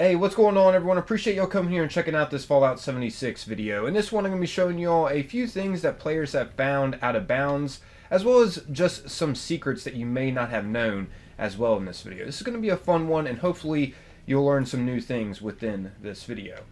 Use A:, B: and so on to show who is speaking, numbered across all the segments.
A: Hey, what's going on, everyone? Appreciate y'all coming here and checking out this Fallout 76 video. In this one, I'm going to be showing y'all a few things that players have found out of bounds, as well as just some secrets that you may not have known as well in this video. This is going to be a fun one, and hopefully you'll learn some new things within this video.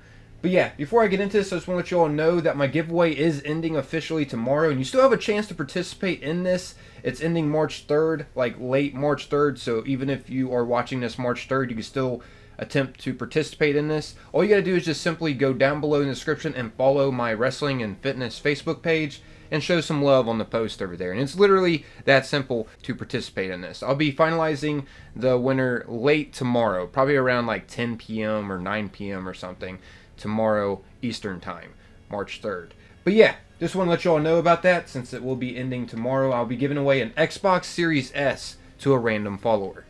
A: But yeah, before I get into this, I just want to let you all know that my giveaway is ending officially tomorrow, and you still have a chance to participate in this. It's ending March 3rd, like late March 3rd, so even if you are watching this March 3rd, you can still attempt to participate in this. All you gotta do is just simply go down below in the description and follow my wrestling and fitness Facebook page and show some love on the post over there. And it's literally that simple to participate in this. I'll be finalizing the winner late tomorrow, probably around like 10 p.m. or 9 p.m. or something tomorrow Eastern time, March 3rd. But yeah, just want to let you all know about that since it will be ending tomorrow. I'll be giving away an Xbox Series S to a random follower.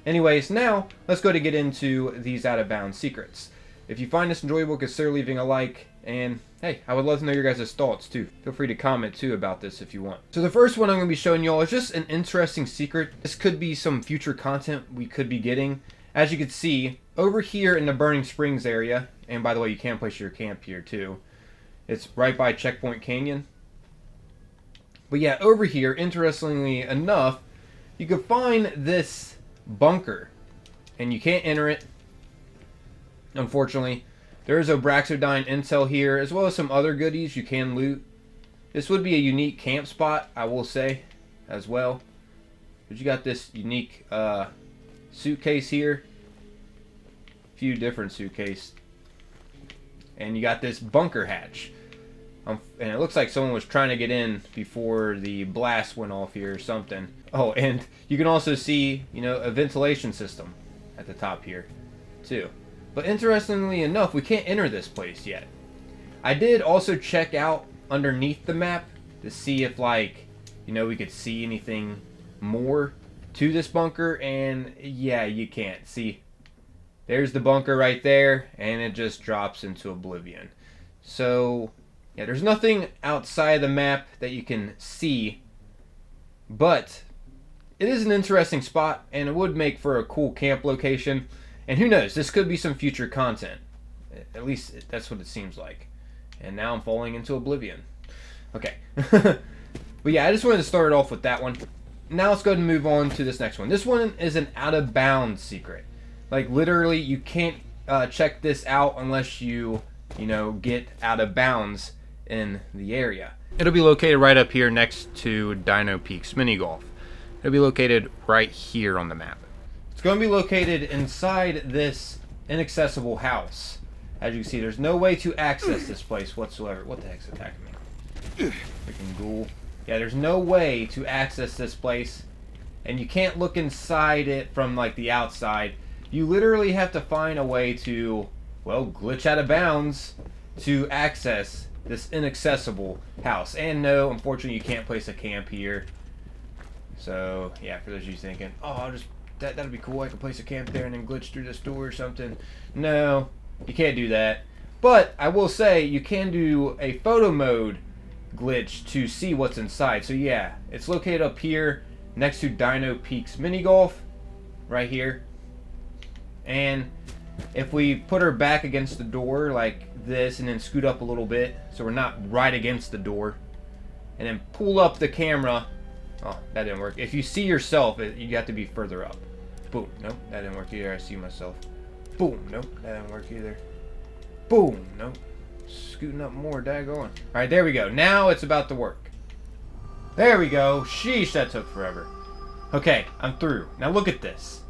A: Anyways, now let's go to get into these out of bounds secrets. If you find this enjoyable, consider leaving a like, and hey, I would love to know your guys' thoughts too. Feel free to comment too about this if you want. So the first one I'm going to be showing y'all is just an interesting secret. This could be some future content we could be getting. As you can see, over here in the Burning Springs area, and by the way, you can place your camp here too. It's right by Checkpoint Canyon. But yeah, over here, interestingly enough, you could find this bunker, and you can't enter it, unfortunately. There is Obraxodine intel here, as well as some other goodies you can loot. This would be a unique camp spot, I will say, as well. But you got this unique suitcase here, a few different suitcases, and you got this bunker hatch. And it looks like someone was trying to get in before the blast went off here or something. Oh, and you can also see, a ventilation system at the top here, too. But interestingly enough, we can't enter this place yet. I did also check out underneath the map to see if, we could see anything more to this bunker, and yeah, you can't. See, there's the bunker right there, and it just drops into oblivion. So yeah, there's nothing outside the map that you can see, but it is an interesting spot, and it would make for a cool camp location. And who knows, this could be some future content. At least that's what it seems like. And now I'm falling into oblivion. Okay. But yeah, I just wanted to start it off with that one. Now let's go ahead and move on to this next one. This one is an out-of-bounds secret. Like, literally, you can't check this out unless you get out of bounds in the area. It'll be located right up here next to Dino Peaks Mini Golf. It'll be located right here on the map. It's going to be located inside this inaccessible house. As you can see, there's no way to access this place whatsoever. What the heck's attacking me? Freaking ghoul. Yeah, there's no way to access this place, and you can't look inside it from the outside. You literally have to find a way to, glitch out of bounds to access this inaccessible house. And no, unfortunately, you can't place a camp here. So yeah, for those of you thinking, oh, that'd be cool, I could place a camp there and then glitch through this door or something. No, you can't do that. But I will say you can do a photo mode glitch to see what's inside. So yeah, it's located up here next to Dino Peaks Mini Golf, right here. And if we put her back against the door like this and then scoot up a little bit so we're not right against the door, and then pull up the camera. Oh, that didn't work. If you see yourself, you got to be further up. Boom. Nope, that didn't work either. I see myself. Boom. Nope, that didn't work either. Boom. Nope. Scooting up more. Daggone. Alright, there we go. Now it's about to work. There we go. Sheesh, that took forever. Okay, I'm through. Now look at this.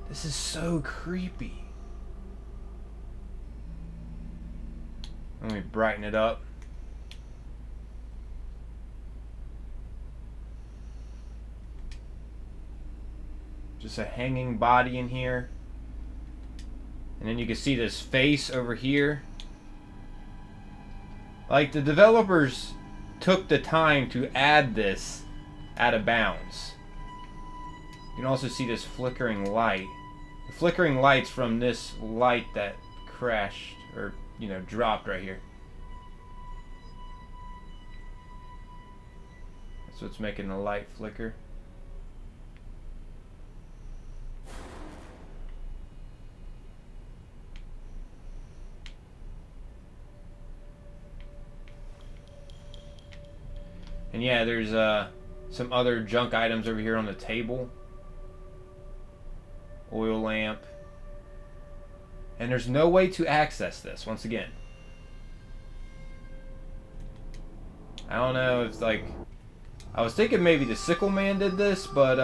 A: This is so creepy. Let me brighten it up. Just a hanging body in here. And then you can see this face over here. Like, the developers took the time to add this out of bounds. You can also see this flickering light. The flickering light's from this light that crashed, or, dropped right here. That's what's making the light flicker. And yeah, there's some other junk items over here on the table. Oil lamp. And there's no way to access this, once again. I don't know if, like... I was thinking maybe the Sickle Man did this, but,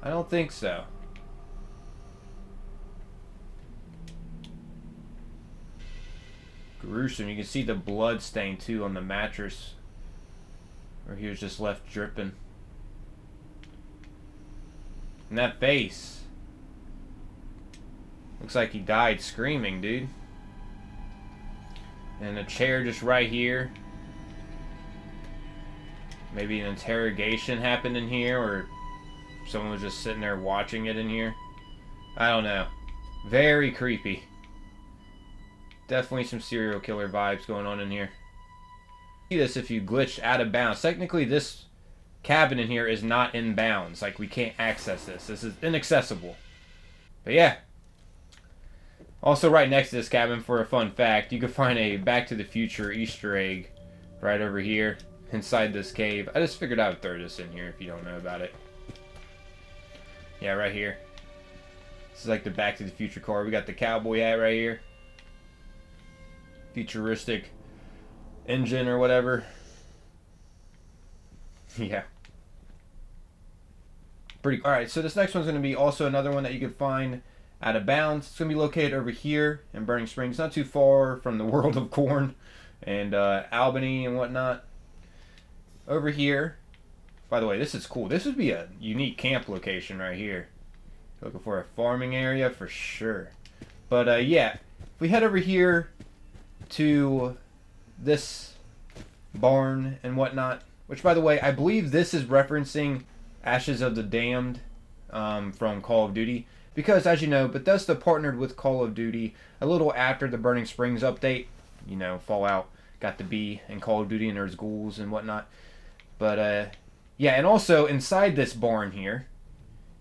A: I don't think so. Gruesome. You can see the blood stain, too, on the mattress. Where he was just left dripping. And that face. Looks like he died screaming, dude. And a chair just right here. Maybe an interrogation happened in here, or someone was just sitting there watching it in here. I don't know. Very creepy. Definitely some serial killer vibes going on in here. See this if you glitch out of bounds. Technically, this cabin in here is not in bounds. Like, we can't access this. This is inaccessible. But yeah. Also, right next to this cabin, for a fun fact, you can find a Back to the Future Easter egg right over here inside this cave. I just figured I would throw this in here if you don't know about it. Yeah, right here. This is like the Back to the Future car. We got the cowboy hat right here. Futuristic engine or whatever. Yeah. Pretty. Alright, so this next one's going to be also another one that you can find out of bounds. It's going to be located over here in Burning Springs, not too far from the World of Corn and Albany and whatnot. Over here, by the way, this is cool. This would be a unique camp location right here. Looking for a farming area for sure. But yeah, if we head over here to this barn and whatnot, which by the way, I believe this is referencing Ashes of the Damned from Call of Duty. Because, as you know, Bethesda partnered with Call of Duty a little after the Burning Springs update. You know, Fallout got to be in Call of Duty and there's ghouls and whatnot. But, yeah, and also inside this barn here,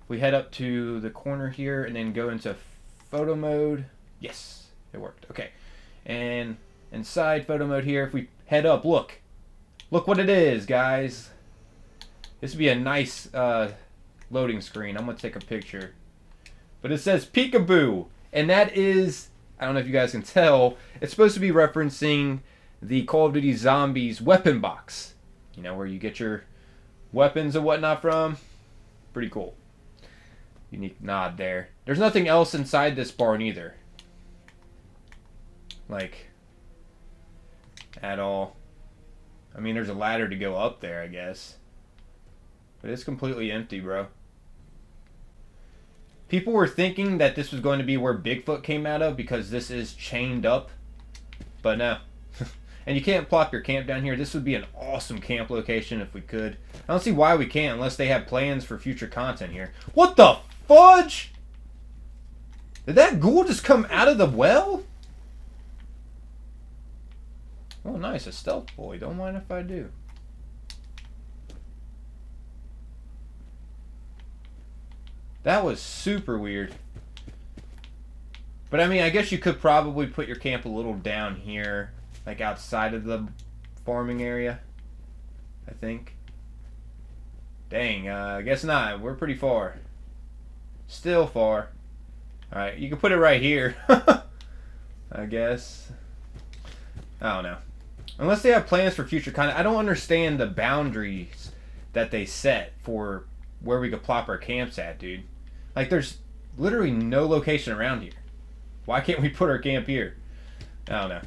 A: we head up to the corner here and then go into photo mode. Yes, it worked. Okay. And inside photo mode here, if we head up, look. Look what it is, guys. This would be a nice loading screen. I'm going to take a picture. But it says peekaboo. And that is, I don't know if you guys can tell, it's supposed to be referencing the Call of Duty Zombies weapon box. You know, where you get your weapons and whatnot from. Pretty cool. Unique nod there. There's nothing else inside this barn either. Like, at all. I mean, there's a ladder to go up there, I guess. But it's completely empty, bro. People were thinking that this was going to be where Bigfoot came out of because this is chained up. But no. And you can't plop your camp down here. This would be an awesome camp location if we could. I don't see why we can't unless they have plans for future content here. What the fudge? Did that ghoul just come out of the well? Oh, nice. A stealth boy. Don't mind if I do. That was super weird. But I mean, I guess you could probably put your camp a little down here. Like outside of the farming area. I think. Dang, I guess not. We're pretty far. Still far. Alright, you can put it right here. I guess. I don't know. Unless they have plans for future content. I don't understand the boundaries that they set for where we could plop our camps at, dude. Like, there's literally no location around here. Why can't we put our camp here? I don't know.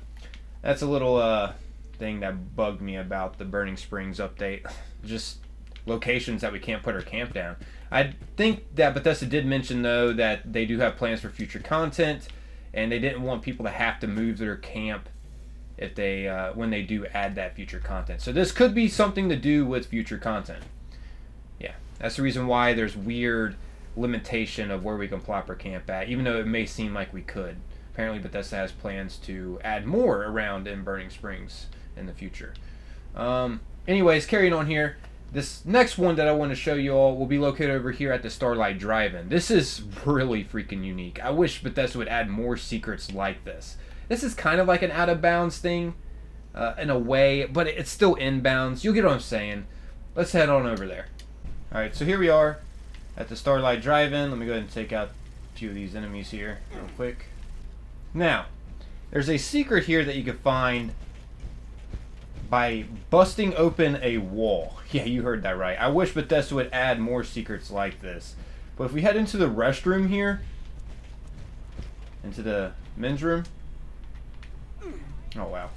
A: That's a little thing that bugged me about the Burning Springs update. Just locations that we can't put our camp down. I think that Bethesda did mention, though, that they do have plans for future content, and they didn't want people to have to move their camp if they when they do add that future content. So this could be something to do with future content. Yeah, that's the reason why there's weird limitation of where we can plop our camp at, even though it may seem like we could. Apparently Bethesda has plans to add more around in Burning Springs in the future. Anyways, carrying on here, this next one that I want to show you all will be located over here at the Starlight Drive-In. This is really freaking unique. I wish Bethesda would add more secrets like this. This is kind of like an out-of-bounds thing, in a way, but it's still inbounds. You'll get what I'm saying. Let's head on over there. Alright, so here we are at the Starlight Drive-In. Let me go ahead and take out a few of these enemies here real quick. Now, there's a secret here that you can find by busting open a wall. Yeah, you heard that right. I wish Bethesda would add more secrets like this. But if we head into the restroom here, into the men's room. Oh, wow.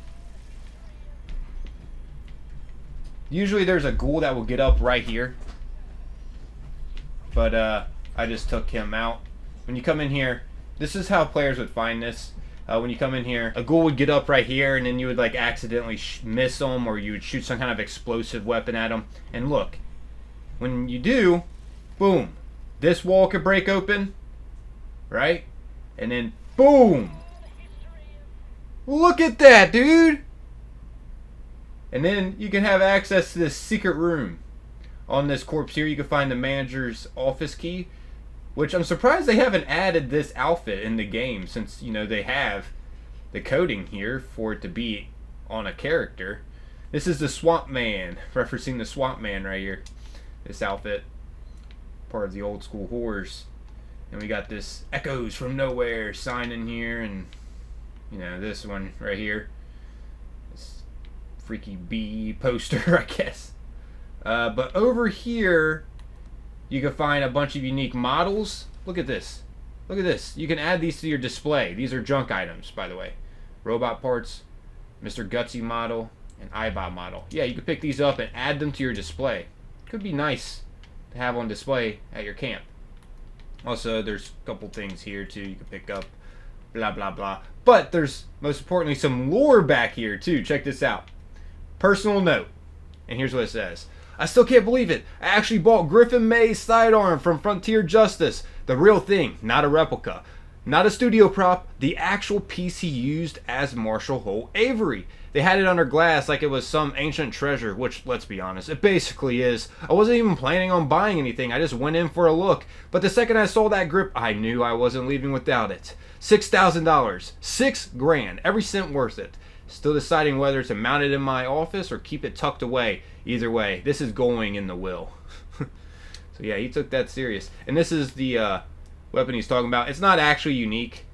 A: Usually there's a ghoul that will get up right here. But I just took him out. When you come in here, this is how players would find this. When you come in here, a ghoul would get up right here, and then you would like accidentally miss them, or you would shoot some kind of explosive weapon at them. And look, when you do, boom, this wall could break open, right? And then boom, look at that, dude. And then you can have access to this secret room. On this corpse here, you can find the manager's office key, which I'm surprised they haven't added this outfit in the game, since, you know, they have the coding here for it to be on a character. This is the Swamp Man, referencing the Swamp Man right here. This outfit, part of the old school horrors. And we got this Echoes from Nowhere sign in here, and, you know, this one right here. This freaky bee poster, I guess. But over here, you can find a bunch of unique models. Look at this. Look at this. You can add these to your display. These are junk items, by the way. Robot parts, Mr. Gutsy model, and iBot model. Yeah, you can pick these up and add them to your display. Could be nice to have on display at your camp. Also, there's a couple things here, too, you can pick up. Blah, blah, blah. But there's, most importantly, some lore back here, too. Check this out. Personal note. And here's what it says. I still can't believe it. I actually bought Griffin May's sidearm from Frontier Justice. The real thing, not a replica. Not a studio prop, the actual piece he used as Marshall Holt Avery. They had it under glass like it was some ancient treasure, which, let's be honest, it basically is. I wasn't even planning on buying anything, I just went in for a look. But the second I saw that grip, I knew I wasn't leaving without it. $6,000. $6,000. Every cent worth it. Still deciding whether to mount it in my office or keep it tucked away. Either way, this is going in the will. So yeah, he took that serious. And this is the weapon he's talking about. It's not actually unique.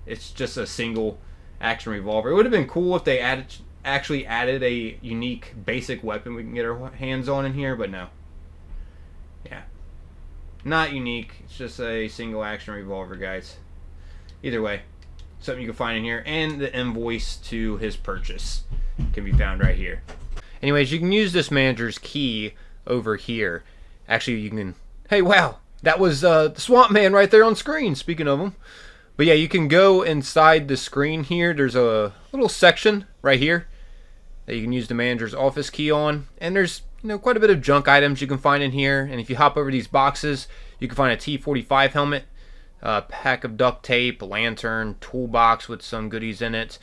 A: It's just a single action revolver. It would have been cool if they actually added a unique basic weapon we can get our hands on in here, but no. Yeah. Not unique. It's just a single action revolver, guys. Either way, something you can find in here. And the invoice to his purchase can be found right here. Anyways, you can use this manager's key over here. Actually, you can... Hey, wow! That was the Swamp Man right there on screen, speaking of him. But yeah, you can go inside the screen here. There's a little section right here that you can use the manager's office key on. And there's, you know, quite a bit of junk items you can find in here. And if you hop over these boxes, you can find a T-45 helmet, a pack of duct tape, a lantern, toolbox with some goodies in it.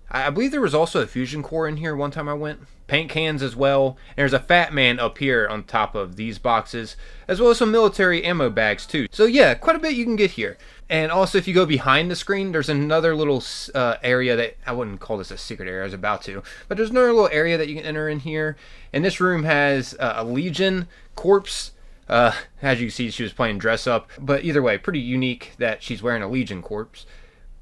A: I believe there was also a fusion core in here one time I went. Paint cans as well. And there's a Fat Man up here on top of these boxes, as well as some military ammo bags too. So yeah, quite a bit you can get here. And also, if you go behind the screen, there's another little area that, I wouldn't call this a secret area, I was about to, but there's another little area that you can enter in here. And this room has a Legion corpse. As you can see, she was playing dress up, but either way, pretty unique that she's wearing a Legion corpse.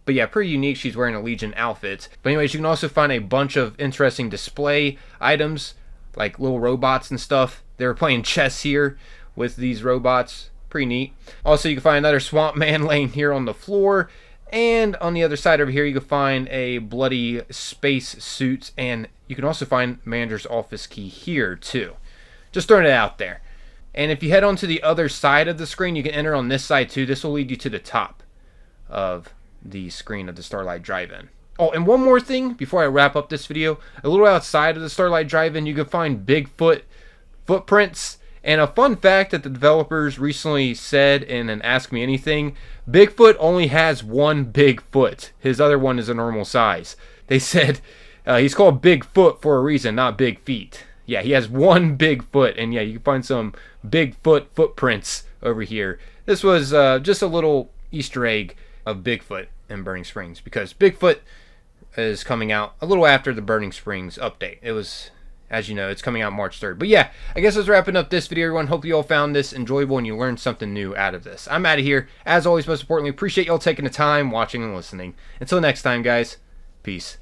A: But yeah, pretty unique she's wearing a Legion outfit. But anyways, you can also find a bunch of interesting display items, like little robots and stuff. They were playing chess here with these robots. Pretty neat. Also, you can find another Swamp Man laying here on the floor. And on the other side over here, you can find a bloody space suit. And you can also find Manager's office key here, too. Just throwing it out there. And if you head on to the other side of the screen, you can enter on this side, too. This will lead you to the top of the screen of the Starlight Drive-In. Oh, and one more thing before I wrap up this video. A little outside of the Starlight Drive-In, you can find Bigfoot footprints. And a fun fact that the developers recently said in an Ask Me Anything, Bigfoot only has one big foot. His other one is a normal size. They said he's called Bigfoot for a reason, not Big Feet. Yeah, he has one big foot. And yeah, you can find some Bigfoot footprints over here. This was just a little Easter egg of Bigfoot in Burning Springs, because Bigfoot is coming out a little after the Burning Springs update. It was, as you know, it's coming out March 3rd. But yeah, I guess that's wrapping up this video, everyone. Hope you all found this enjoyable and you learned something new out of this. I'm out of here. As always, most importantly, appreciate y'all taking the time, watching, and listening. Until next time, guys, peace.